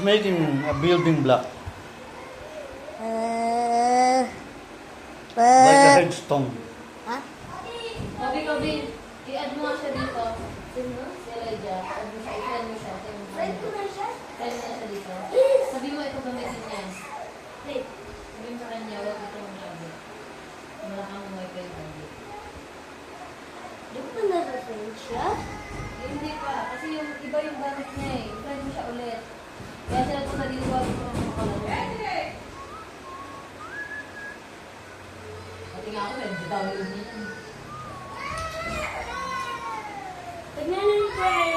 making a building block. Like a headstone. Ha? Kobe, i-add mo nga siya dito. Sino? Si Elijah. I-add mo siya, i-friend mo siya. Friend ko na siya? Friend mo na siya dito. Sabi mo ito gamitin niya. Wait. Sabi mo sa kanya, huwag ito mong sabi. Wala kang wifi sabi. Di ko pa nasa-friend siya? Hindi pa. Kasi yung iba yung gamit niya eh. I-friend mo siya ulit. Kaya sila ito sa dito, huwag ito mong makalaro. Pati nga ako, nag-download niya. Tignan natin ko ay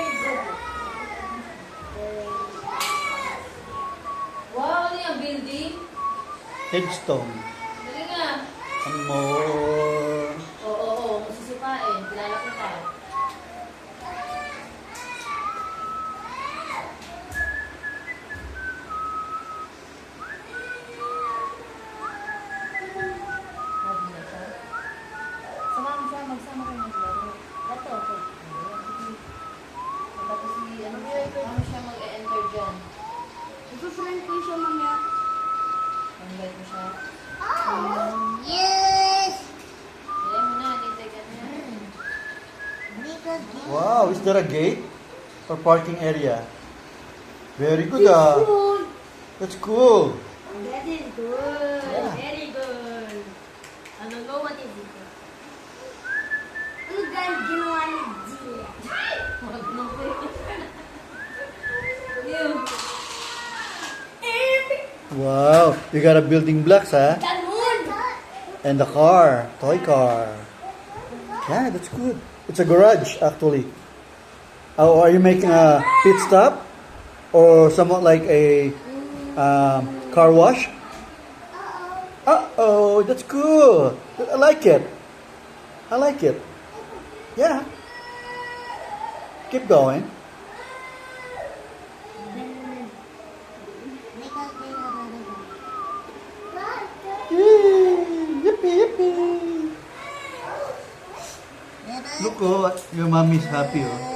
Wow, ano yung building? Headstone. Dali nga. Some more. Oo, masisipain. Kilala ko tayo. Sabi na siya. Magsama kayo maglaro. Bato ako. Tapos ano siya mag-e-enter dyan. Ipag-friend ko siya mamaya. Invite mo siya. Yes! Ilay mo na, nintay ka na. Wow, is there a gate or parking area? Very good, ah. Good. That's cool. That is good. Yeah. Very good. I don't know what is it. Ano dahil ginawa ni Gia? Wag mo ko yun. Wow, you got a building blocks, huh? Ganun! And the car, toy car. Yeah, that's good. It's a garage, actually. Oh, are you making a pit stop? Or somewhat like a car wash? Uh-oh, that's cool. I like it. I like it. Yeah. Keep going. Yay! Yippee, yippee. Look, oh, your mommy's happy, oh.